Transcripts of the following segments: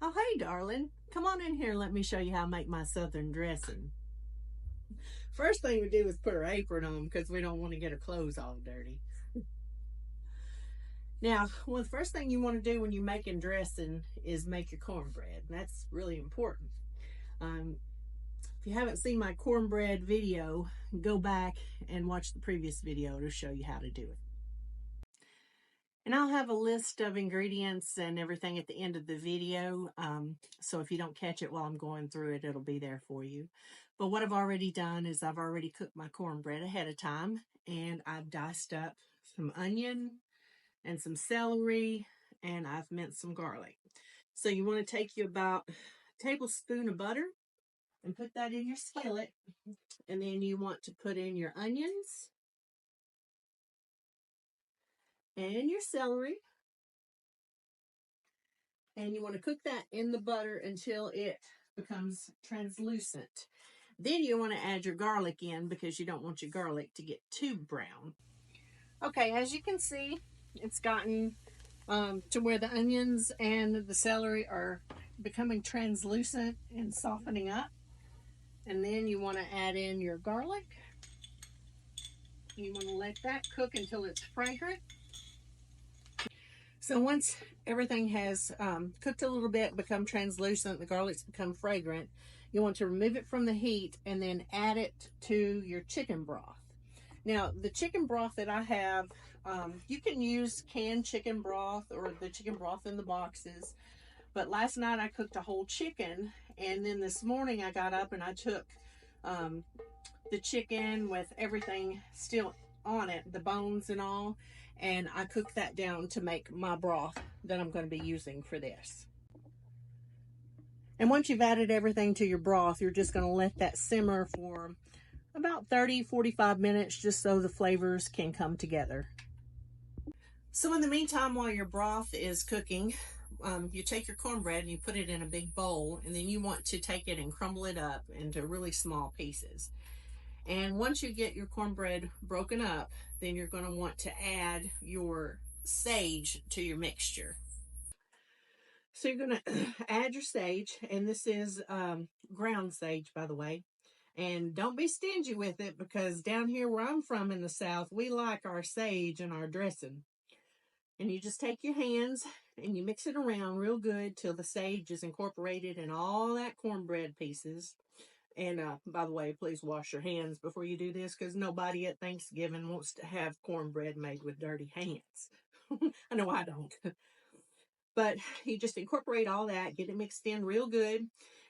Oh, hey, darling. Come on in here and let me show you how I make my southern dressing. First thing we do is put her apron on because we don't want to get her clothes all dirty. Now, the first thing you want to do when you're making dressing is make your cornbread. And that's really important. If you haven't seen my cornbread video, go back and watch the previous video to show you how to do it. And I'll have a list of ingredients and everything at the end of the video. So if you don't catch it while I'm going through it, it'll be there for you. But what I've already done is I've already cooked my cornbread ahead of time. And I've diced up some onion and some celery. And I've minced some garlic. So you want to take you about a tablespoon of butter and put that in your skillet. And then you want to put in your onions and your celery. And you want to cook that in the butter until it becomes translucent. Then you want to add your garlic in because you don't want your garlic to get too brown. Okay, as you can see, it's gotten to where the onions and the celery are becoming translucent and softening up. And then you want to add in your garlic. You want to let that cook until it's fragrant. So once everything has cooked a little bit, become translucent, the garlic's become fragrant, you want to remove it from the heat and then add it to your chicken broth. Now, the chicken broth that I have, you can use canned chicken broth or the chicken broth in the boxes. But last night I cooked a whole chicken, and then this morning I got up and I took the chicken with everything still on it, the bones and all, and I cooked that down to make my broth that I'm going to be using for this. And once you've added everything to your broth, you're just going to let that simmer for about 30-45 minutes just so the flavors can come together. So in the meantime, while your broth is cooking, you take your cornbread and you put it in a big bowl, and then you want to take it and crumble it up into really small pieces. And once you get your cornbread broken up, then you're going to want to add your sage to your mixture. So you're going to add your sage, and this is ground sage, by the way. And don't be stingy with it, because down here where I'm from in the South, we like our sage and our dressing. And you just take your hands and you mix it around real good till the sage is incorporated in all that cornbread pieces. And by the way, please wash your hands before you do this, because nobody at Thanksgiving wants to have cornbread made with dirty hands. I know I don't. But you just incorporate all that, get it mixed in real good,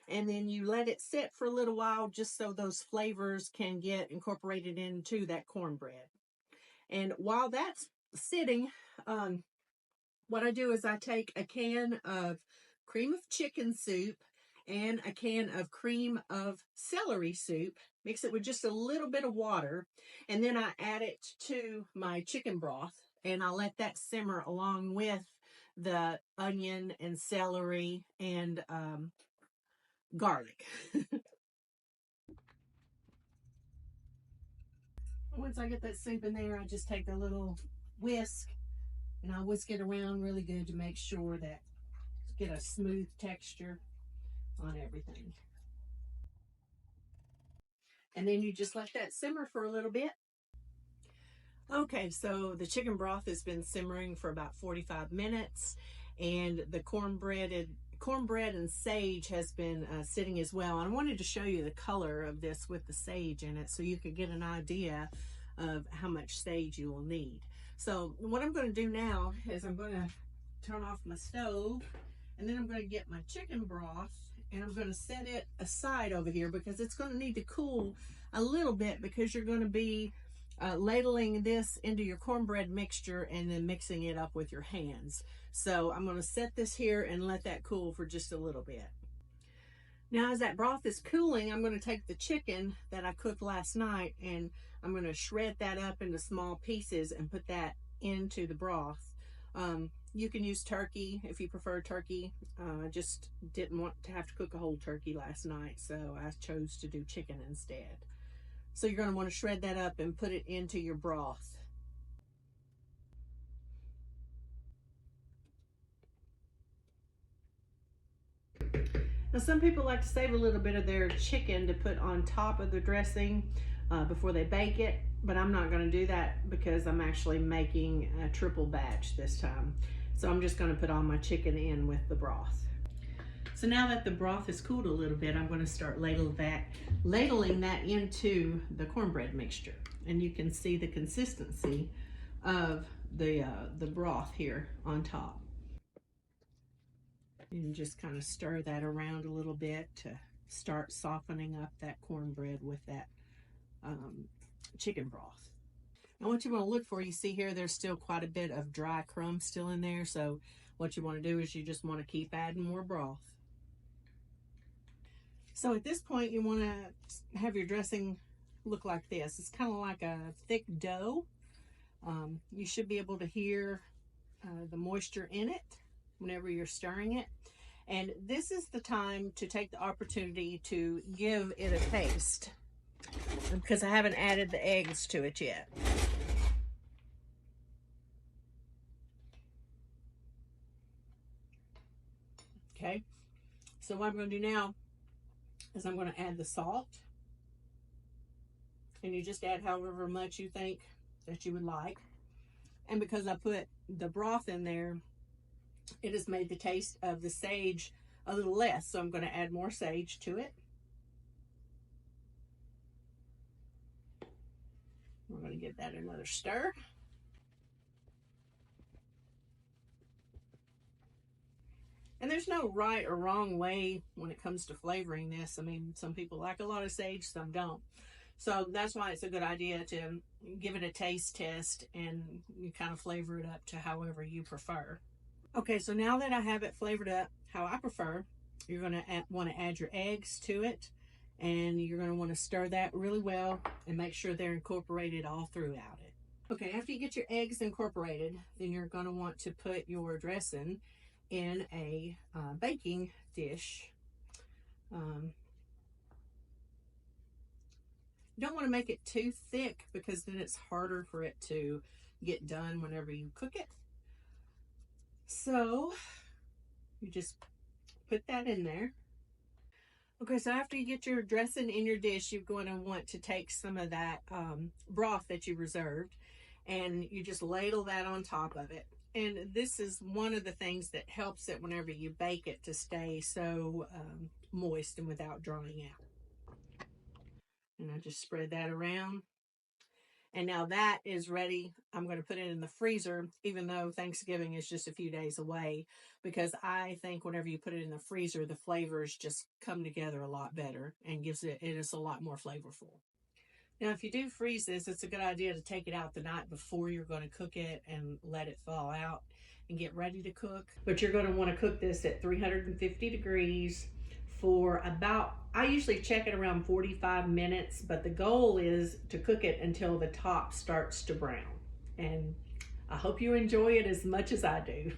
and then you let it sit for a little while just so those flavors can get incorporated into that cornbread. And while that's sitting, what I do is I take a can of cream of chicken soup and a can of cream of celery soup, mix it with just a little bit of water, and then I add it to my chicken broth, and I let that simmer along with the onion and celery and garlic. Once I get that soup in there, I just take a little whisk and I whisk it around really good to make sure that get a smooth texture on everything. And then you just let that simmer for a little bit. Okay, so the chicken broth has been simmering for about 45 minutes, and the cornbread and sage has been sitting as well. And I wanted to show you the color of this with the sage in it so you could get an idea of how much sage you will need. So what I'm going to do now is I'm going to turn off my stove, and then I'm going to get my chicken broth and I'm going to set it aside over here because it's going to need to cool a little bit, because you're going to be ladling this into your cornbread mixture and then mixing it up with your hands. So I'm going to set this here and let that cool for just a little bit. Now, as that broth is cooling, I'm going to take the chicken that I cooked last night and I'm going to shred that up into small pieces and put that into the broth. You can use turkey if you prefer turkey. I just didn't want to have to cook a whole turkey last night, so I chose to do chicken instead. So you're going to want to shred that up and put it into your broth. Now some people like to save a little bit of their chicken to put on top of the dressing before they bake it, but I'm not going to do that because I'm actually making a triple batch this time. So I'm just going to put all my chicken in with the broth. So now that the broth is cooled a little bit, I'm going to start ladling that into the cornbread mixture. And you can see the consistency of the broth here on top. And just kind of stir that around a little bit to start softening up that cornbread with that chicken broth. And what you want to look for, you see here, there's still quite a bit of dry crumbs still in there. So what you want to do is you just want to keep adding more broth. So at this point, you want to have your dressing look like this. It's kind of like a thick dough. You should be able to hear the moisture in it whenever you're stirring it. And this is the time to take the opportunity to give it a taste, because I haven't added the eggs to it yet. Okay, so what I'm going to do now is I'm going to add the salt. And you just add however much you think that you would like. And because I put the broth in there, it has made the taste of the sage a little less. So I'm going to add more sage to it. We're going to give that another stir. And there's no right or wrong way when it comes to flavoring this. I mean, some people like a lot of sage, some don't. So that's why it's a good idea to give it a taste test and you kind of flavor it up to however you prefer. Okay, so now that I have it flavored up how I prefer, you're going to want to add your eggs to it, and you're going to want to stir that really well and make sure they're incorporated all throughout it. Okay, after you get your eggs incorporated, then you're going to want to put your dressing in a baking dish. You don't want to make it too thick because then it's harder for it to get done whenever you cook it. So you just put that in there. Okay, so after you get your dressing in your dish, you're going to want to take some of that broth that you reserved, and you just ladle that on top of it. And this is one of the things that helps it whenever you bake it to stay so moist and without drying out. And I just spread that around. And now that is ready. I'm going to put it in the freezer, even though Thanksgiving is just a few days away, because I think whenever you put it in the freezer, the flavors just come together a lot better and it is a lot more flavorful. Now, if you do freeze this, it's a good idea to take it out the night before you're going to cook it and let it thaw out and get ready to cook. But you're going to want to cook this at 350 degrees for about, I usually check it around 45 minutes, but the goal is to cook it until the top starts to brown. And I hope you enjoy it as much as I do.